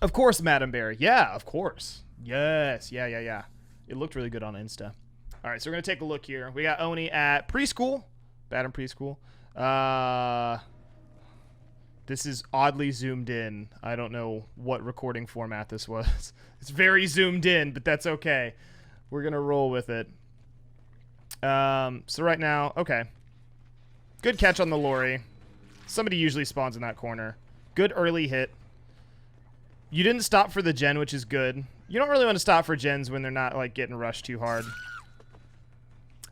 Of course, Madam Bear. Yeah, of course. Yes. Yeah. It looked really good on Insta. All right, so we're going to take a look here. We got Oni at preschool. Bad in preschool. This is oddly zoomed in. I don't know what recording format this was. It's very zoomed in, but that's okay. We're going to roll with it. So right now, okay. Good catch on the Lori. Somebody usually spawns in that corner. Good early hit. You didn't stop for the gen, which is good. You don't really want to stop for gens when they're not like getting rushed too hard.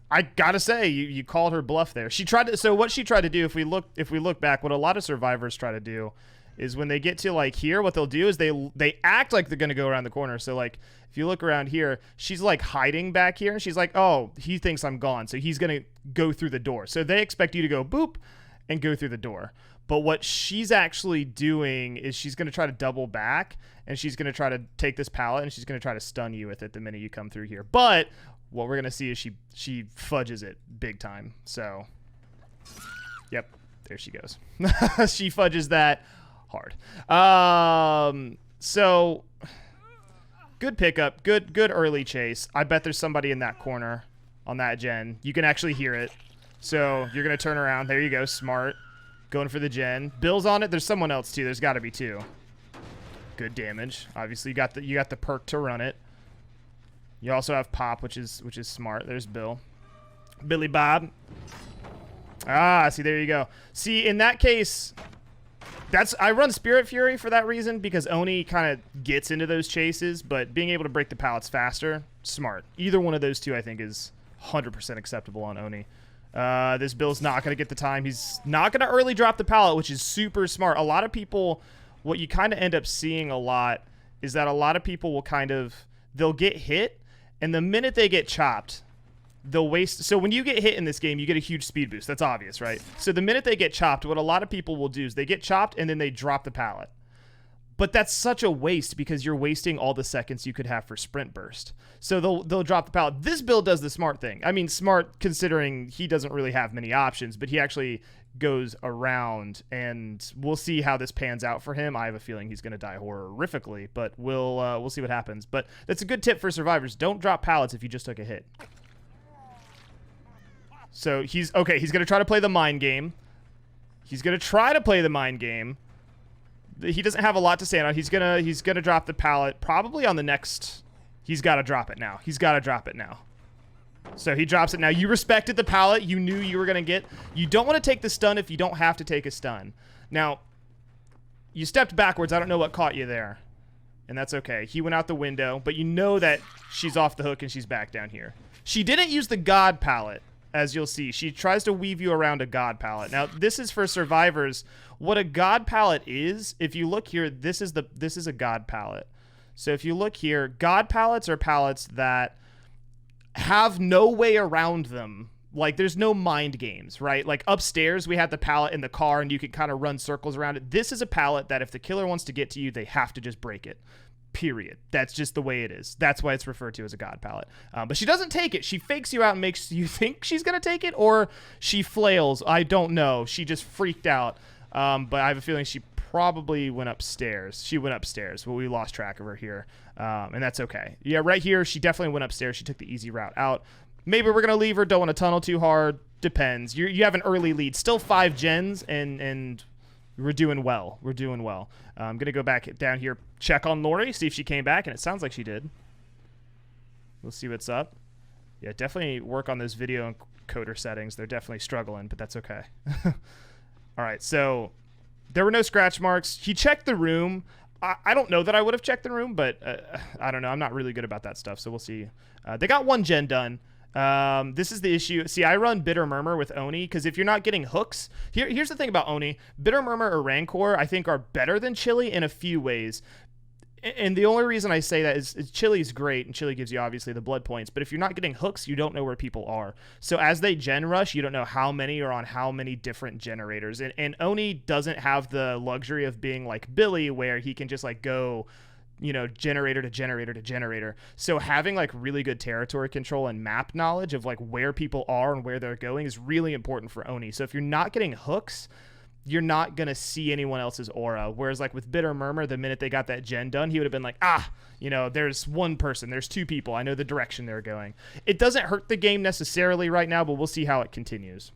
I gotta say, you called her bluff there. She tried to. So what she tried to do, if we look back, what a lot of survivors try to do, is when they get to like here, what they'll do is they act like they're gonna go around the corner. So like if you look around here, she's like hiding back here, and she's like, oh, he thinks I'm gone, so he's gonna go through the door. So they expect you to go boop and go through the door. But what she's actually doing is she's going to try to double back, and she's going to try to take this pallet, and she's going to try to stun you with it the minute you come through here. But what we're going to see is she fudges it big time. So, yep, there she goes. She fudges that hard. So, good pickup, good early chase. I bet there's somebody in that corner on that gen. You can actually hear it. So you're going to turn around. There you go, smart. Going for the gen. Bill's on it. There's someone else too. There's got to be two. Good damage. Obviously, you got the perk to run it. You also have pop, which is smart. There's Bill. Billy Bob. Ah, see, there you go. See, in that case, I run Spirit Fury for that reason, because Oni kind of gets into those chases, but being able to break the pallets faster, smart. Either one of those two, I think, is 100% acceptable on Oni. This Bill's not going to get the time. He's not going to early drop the pallet, which is super smart. A lot of people, what you kind of end up seeing a lot is that a lot of people will they'll get hit, and the minute they get chopped, they'll waste. So when you get hit in this game, you get a huge speed boost. That's obvious, right? So the minute they get chopped, what a lot of people will do is they get chopped and then they drop the pallet. But that's such a waste, because you're wasting all the seconds you could have for sprint burst. So they'll drop the pallet. This build does the smart thing. I mean, smart considering he doesn't really have many options, but he actually goes around, and we'll see how this pans out for him. I have a feeling he's going to die horrifically, but we'll see what happens. But that's a good tip for survivors. Don't drop pallets if you just took a hit. So he's going to try to play the mind game. He doesn't have a lot to stand on. He's gonna drop the pallet probably on the next. He's got to drop it now. So he drops it now. You respected the pallet. You knew you were gonna get. You don't want to take the stun if you don't have to take a stun. Now, you stepped backwards. I don't know what caught you there, and that's okay. He went out the window, but you know that she's off the hook and she's back down here. She didn't use the God pallet. As you'll see, she tries to weave you around a God pallet. Now, this is for survivors. What a God pallet is, if you look here, this is a God pallet. So if you look here, God pallets are pallets that have no way around them. Like, there's no mind games, right? Like, upstairs, we have the pallet in the car, and you can kind of run circles around it. This is a pallet that if the killer wants to get to you, they have to just break it. Period. That's just the way it is. That's why it's referred to as a God pallet. But she doesn't take it. She fakes you out and makes you think she's going to take it, or she flails. I don't know. She just freaked out. But I have a feeling she probably went upstairs. She went upstairs, but we lost track of her here. And that's okay. Yeah, right here, she definitely went upstairs. She took the easy route out. Maybe we're going to leave her. Don't want to tunnel too hard. Depends. You have an early lead. Still 5 gens, and we're doing well. I'm going to go back down here, check on Lori, see if she came back, and it sounds like she did. We'll see what's up. Yeah, definitely work on those video encoder settings. They're definitely struggling, but that's okay. All right, so there were no scratch marks. He checked the room. I don't know that I would have checked the room, but I don't know. I'm not really good about that stuff, so we'll see. They got 1 gen done. This is the issue. See, I run Bitter Murmur with Oni, because if you're not getting hooks, here's the thing about Oni. Bitter Murmur or Rancor, I think, are better than Chili in a few ways. And the only reason I say that is Chili's great, and Chili gives you, obviously, the blood points. But if you're not getting hooks, you don't know where people are. So as they gen rush, you don't know how many are on how many different generators. And Oni doesn't have the luxury of being like Billy, where he can just, like, go, you know, generator to generator to generator. So having, like, really good territory control and map knowledge of, like, where people are and where they're going is really important for Oni. So if you're not getting hooks, you're not going to see anyone else's aura. Whereas like with Bitter Murmur, the minute they got that gen done, he would have been like, ah, you know, there's one person, there's two people. I know the direction they're going. It doesn't hurt the game necessarily right now, but we'll see how it continues.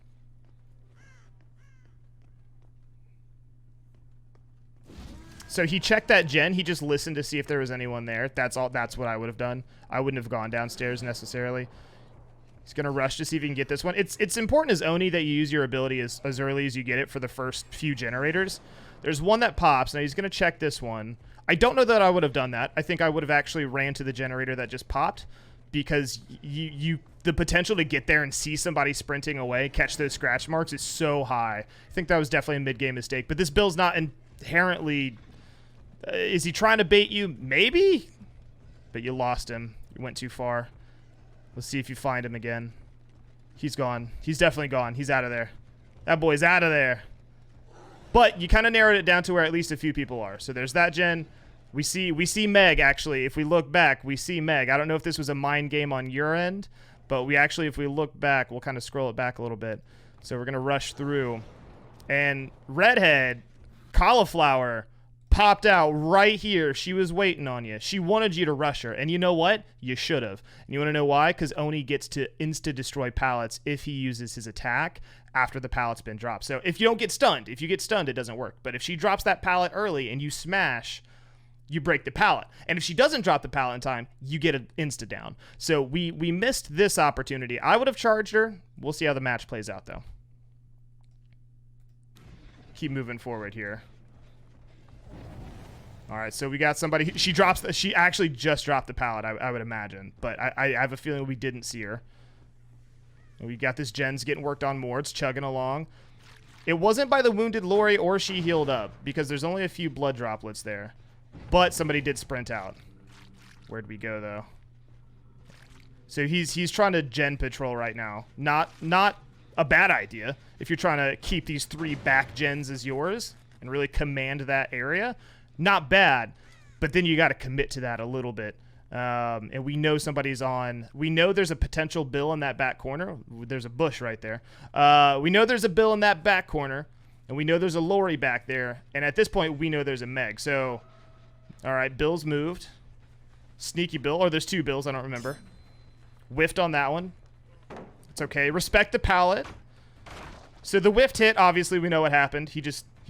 So he checked that gen. He just listened to see if there was anyone there. That's all. That's what I would have done. I wouldn't have gone downstairs necessarily. He's going to rush to see if he can get this one. It's important as Oni that you use your ability as early as you get it for the first few generators. There's one that pops. Now he's going to check this one. I don't know that I would have done that. I think I would have actually ran to the generator that just popped because the potential to get there and see somebody sprinting away, catch those scratch marks is so high. I think that was definitely a mid-game mistake. But this build's not inherently... is he trying to bait you? Maybe. But you lost him. You went too far. Let's see if you find him again. He's gone. He's definitely gone. He's out of there. That boy's out of there. But you kind of narrowed it down to where at least a few people are. So there's that gen. We see Meg, actually. If we look back, we see Meg. I don't know if this was a mind game on your end, but we actually, if we look back, we'll kind of scroll it back a little bit. So we're going to rush through. And Redhead, Cauliflower, popped out right here. She was waiting on you. She wanted you to rush her. And you know what? You should have. And you want to know why? Because Oni gets to insta-destroy pallets if he uses his attack after the pallet's been dropped. So if you don't get stunned, if you get stunned, it doesn't work. But if she drops that pallet early and you smash, you break the pallet. And if she doesn't drop the pallet in time, you get an insta down. So we missed this opportunity. I would have charged her. We'll see how the match plays out, though. Keep moving forward here. All right, so we got somebody. She actually just dropped the pallet, I would imagine. But I have a feeling we didn't see her. We got this gen's getting worked on more. It's chugging along. It wasn't by the wounded Lori or she healed up because there's only a few blood droplets there. But somebody did sprint out. Where'd we go, though? So he's trying to gen patrol right now. Not a bad idea if you're trying to keep these 3 back gens as yours and really command that area. Not bad, but then you got to commit to that a little bit. And we know somebody's on. We know there's a potential Bill in that back corner. There's a bush right there. We know there's a Bill in that back corner, and we know there's a Lori back there. And at this point, we know there's a Meg. So, all right, Bill's moved. Sneaky Bill, or there's 2 Bills. I don't remember. Whiffed on that one. It's okay. Respect the pallet. So the whiffed hit, obviously, we know what happened. He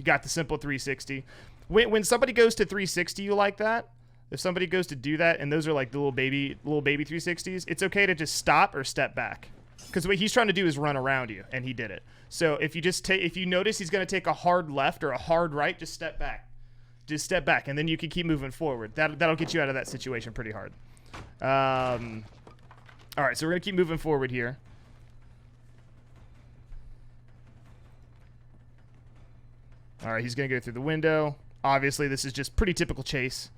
got the simple 360. When somebody goes to 360 you like that, if somebody goes to do that, and those are like the little baby 360s, it's okay to just stop or step back. Because what he's trying to do is run around you, and he did it. So if you notice he's going to take a hard left or a hard right, just step back. Just step back, and then you can keep moving forward. That'll get you out of that situation pretty hard. All right, so we're going to keep moving forward here. All right, he's going to go through the window. Obviously, this is just pretty typical chase.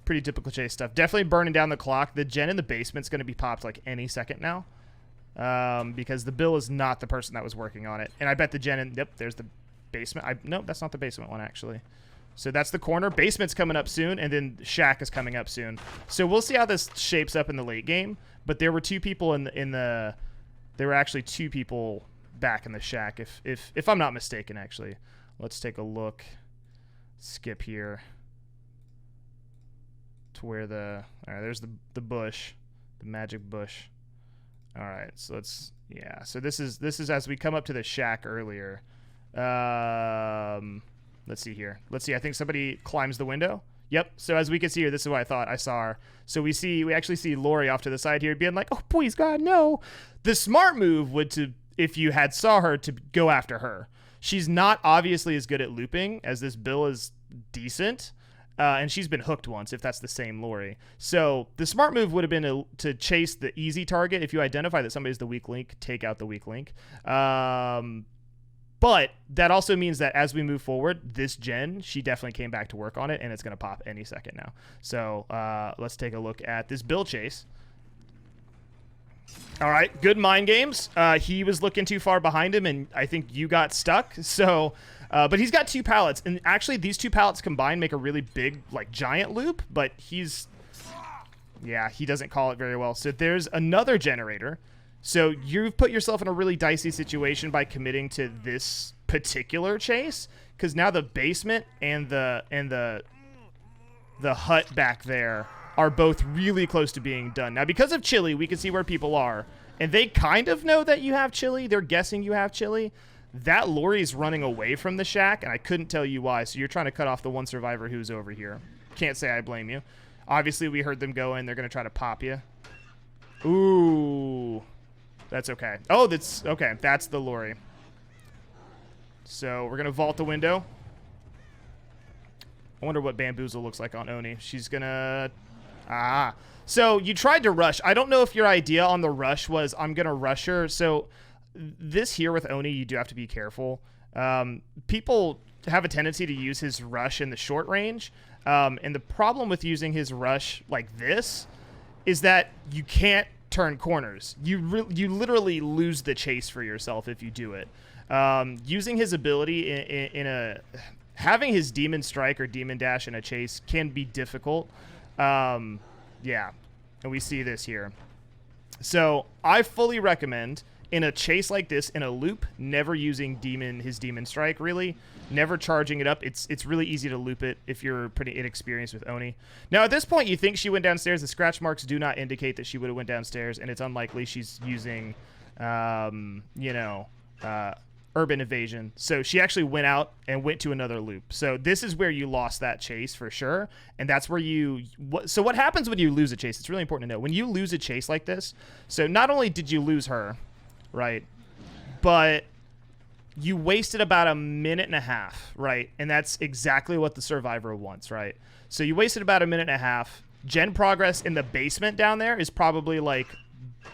Pretty typical chase stuff. Definitely burning down the clock. The gen in the basement's going to be popped like any second now. Because the Bill is not the person that was working on it. And I bet the gen in... Yep, there's the basement. Nope, that's not the basement one, actually. So that's the corner. Basement's coming up soon, and then Shack is coming up soon. So we'll see how this shapes up in the late game. But there were 2 people in the... There were actually 2 people back in the Shack, if I'm not mistaken, actually. Let's take a look. Skip here to where the... All right, there's the bush, the magic bush. All right, so let's... Yeah, so this is as we come up to the Shack earlier. Let's see here. Let's see, I think somebody climbs the window. Yep, so as we can see here, this is what I thought I saw her. So we actually see Lori off to the side here being like, oh, please, God, no. The smart move would to, if you had saw her, to go after her. She's not obviously as good at looping as this Bill is decent. And she's been hooked once, if that's the same Lori. So the smart move would have been to chase the easy target. If you identify that somebody's the weak link, take out the weak link. But that also means that as we move forward, this gen, she definitely came back to work on it, and it's going to pop any second now. So let's take a look at this Bill chase. All right, good mind games. He was looking too far behind him, and I think you got stuck. So, but he's got 2 pallets, and actually these 2 pallets combined make a really big, like, giant loop. But yeah, he doesn't call it very well. So there's another generator. So you've put yourself in a really dicey situation by committing to this particular chase, because now the basement and the hut back there are both really close to being done. Now, because of Chili, we can see where people are, and they kind of know that you have Chili. They're guessing you have Chili. That Lori's running away from the shack, and I couldn't tell you why, so you're trying to cut off the one survivor who's over here. Can't say I blame you. Obviously, we heard them go in. They're going to try to pop you. Ooh. That's okay. Oh, that's okay. That's the Lori. So we're going to vault the window. I wonder what Bamboozle looks like on Oni. She's going to... Ah. So you tried to rush. I don't know if your idea on the rush was, I'm going to rush her. So this here with Oni, you do have to be careful. People have a tendency to use his rush in the short range. And the problem with using his rush like this is that you can't turn corners. You literally lose the chase for yourself if you do it. Using his ability having his demon strike or demon dash in a chase can be difficult. Yeah, and we see this here. So I fully recommend in a chase like this, in a loop, never using his demon strike, really. Never charging it up. It's really easy to loop it if you're pretty inexperienced with Oni. Now, at this point, you think she went downstairs. The scratch marks do not indicate that she would have went downstairs, and it's unlikely she's using, urban evasion. So she actually went out and went to another loop. So this is where you lost that chase for sure, and that's where so what happens when you lose a chase? It's really important to know. When you lose a chase like this, so not only did you lose her, right, but you wasted about a minute and a half, right? And that's exactly what the survivor wants, right? So you wasted about a minute and a half. Gen progress in the basement down there is probably like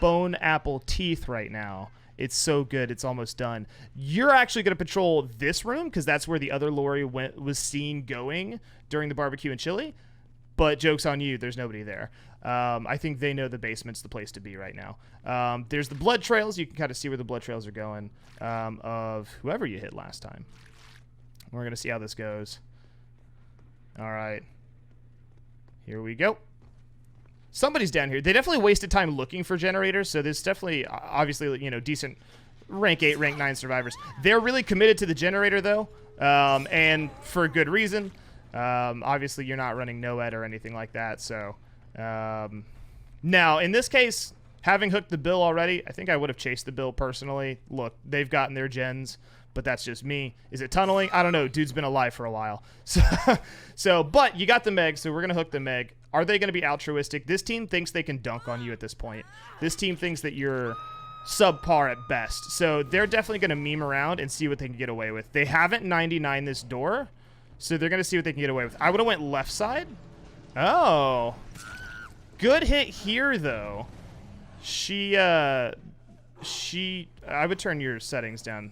bone apple teeth right now. It's so good. It's almost done. You're actually going to patrol this room because that's where the other Lori was seen going during the barbecue and chili. But joke's on you. There's nobody there. I think they know the basement's the place to be right now. There's the blood trails. You can kind of see where the blood trails are going of whoever you hit last time. We're going to see how this goes. All right. Here we go. Somebody's down here. They definitely wasted time looking for generators, so there's definitely, obviously, decent rank 8, rank 9 survivors. They're really committed to the generator, though, and for a good reason. Obviously, you're not running NOED or anything like that, so... now, in this case, having hooked the bill already, I think I would have chased the bill personally. Look, they've gotten their gens, but that's just me. Is it tunneling? I don't know. Dude's been alive for a while. But you got the Meg, so we're going to hook the Meg. Are they going to be altruistic? This team thinks they can dunk on you at this point. This team thinks that you're subpar at best. So they're definitely going to meme around and see what they can get away with. They haven't 99 this door, so they're going to see what they can get away with. I would have went left side. Oh. Good hit here, though. I would turn your settings down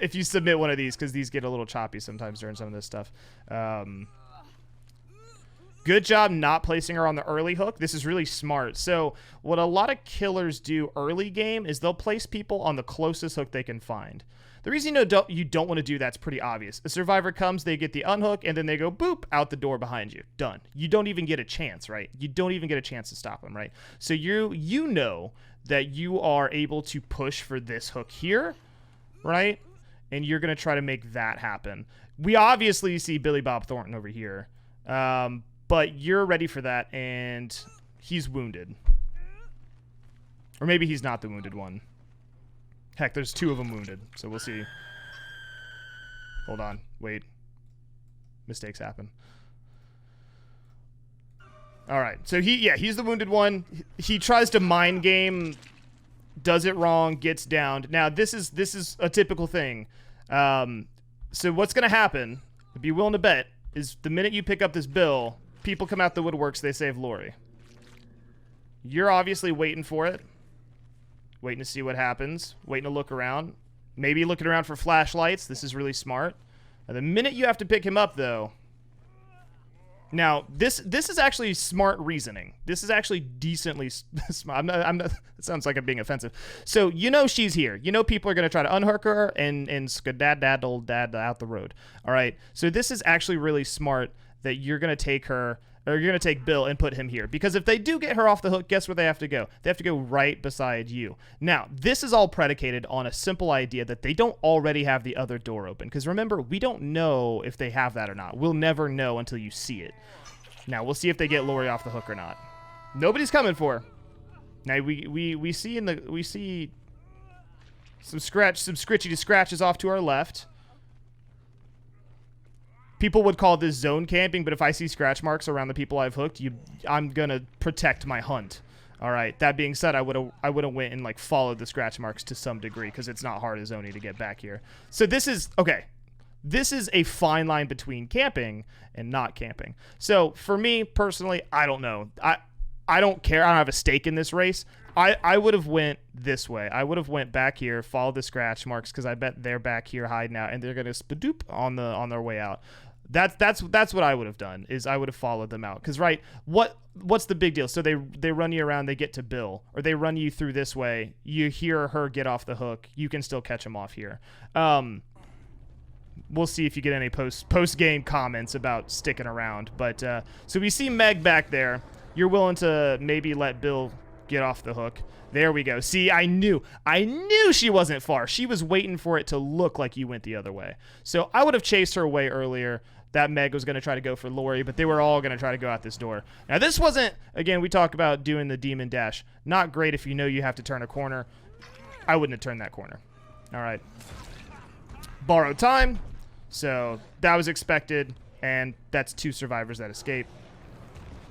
if you submit one of these, because these get a little choppy sometimes during some of this stuff. Good job not placing her on the early hook. This is really smart. So what a lot of killers do early game is they'll place people on the closest hook they can find. The reason you don't want to do that's pretty obvious. A survivor comes, they get the unhook, and then they go boop out the door behind you. Done. You don't even get a chance, right? You don't even get a chance to stop them, right? So you know that you are able to push for this hook here, right? And you're going to try to make that happen. We obviously see Billy Bob Thornton over here, but you're ready for that, and he's wounded. Or maybe he's not the wounded one. Heck, there's two of them wounded, so we'll see. Hold on. Wait. Mistakes happen. All right. So he's the wounded one. He tries to mind game, does it wrong, gets downed. Now, this is a typical thing. So what's going to happen, be willing to bet, is the minute you pick up this bill, people come out the woodworks, they save Lori. You're obviously waiting for it. Waiting to see what happens. Waiting to look around. Maybe looking around for flashlights. This is really smart. Now, the minute you have to pick him up, though... Now, this is actually smart reasoning. This is actually decently smart. It sounds like I'm being offensive. So, she's here. People are going to try to unhook her and skedaddle dad out the road. All right? So, this is actually really smart that you're going to take her or you're going to take Bill and put him here. Because if they do get her off the hook, guess where they have to go? They have to go right beside you. Now, this is all predicated on a simple idea that they don't already have the other door open. Because remember, we don't know if they have that or not. We'll never know until you see it. Now, we'll see if they get Lori off the hook or not. Nobody's coming for her. Now, we see some scritchy scratches off to our left. People would call this zone camping, but if I see scratch marks around the people I've hooked, I'm gonna protect my hunt. All right. That being said, I would have went and like followed the scratch marks to some degree because it's not hard as Oni to get back here. So this is okay. This is a fine line between camping and not camping. So for me personally, I don't know. I don't care. I don't have a stake in this race. I would have went this way. I would have went back here, followed the scratch marks because I bet they're back here hiding out and they're gonna spadoop on their way out. That's what I would have done, is I would have followed them out. Because, right, what's the big deal? So they run you around, they get to Bill, or they run you through this way. You hear her get off the hook. You can still catch them off here. We'll see if you get any post-game comments about sticking around. But so we see Meg back there. You're willing to maybe let Bill get off the hook. There we go. See, I knew she wasn't far. She was waiting for it to look like you went the other way. So I would have chased her away earlier. That Meg was going to try to go for Lori, but they were all going to try to go out this door. Now, this wasn't, again, we talk about doing the demon dash. Not great if you know you have to turn a corner. I wouldn't have turned that corner. All right. Borrowed time. So that was expected, and that's 2 survivors that escape.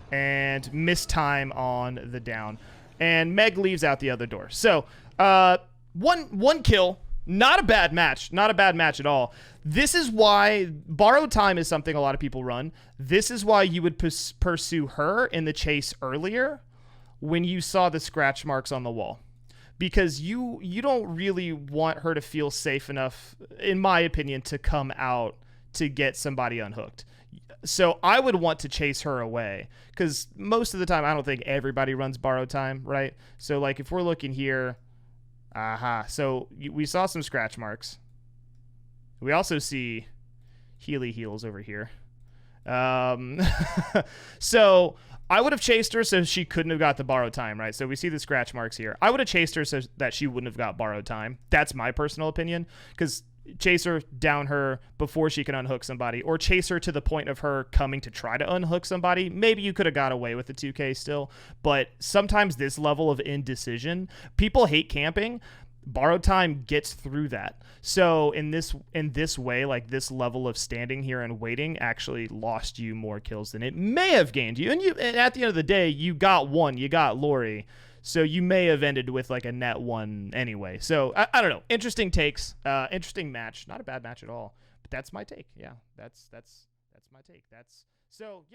And missed time on the down. And Meg leaves out the other door. So one kill. Not a bad match. Not a bad match at all. This is why borrowed time is something a lot of people run. This is why you would pursue her in the chase earlier when you saw the scratch marks on the wall. Because you don't really want her to feel safe enough, in my opinion, to come out to get somebody unhooked. So I would want to chase her away because most of the time I don't think everybody runs borrowed time, right? So like if we're looking here, so we saw some scratch marks. We also see Healy heals over here. So I would have chased her so she couldn't have got the borrowed time, right? So we see the scratch marks here. I would have chased her so that she wouldn't have got borrowed time. That's my personal opinion, because chase her, down her before she can unhook somebody, or chase her to the point of her coming to try to unhook somebody. Maybe you could have got away with the 2K still, but sometimes this level of indecision, people hate camping. Borrowed time gets through that. So in this way, like this level of standing here and waiting actually lost you more kills than it may have gained you. And at the end of the day, you got one. You got Lori. So you may have ended with like a net 1 anyway. So I don't know. Interesting takes. Interesting match. Not a bad match at all. But that's my take. Yeah, that's my take. So. Yeah.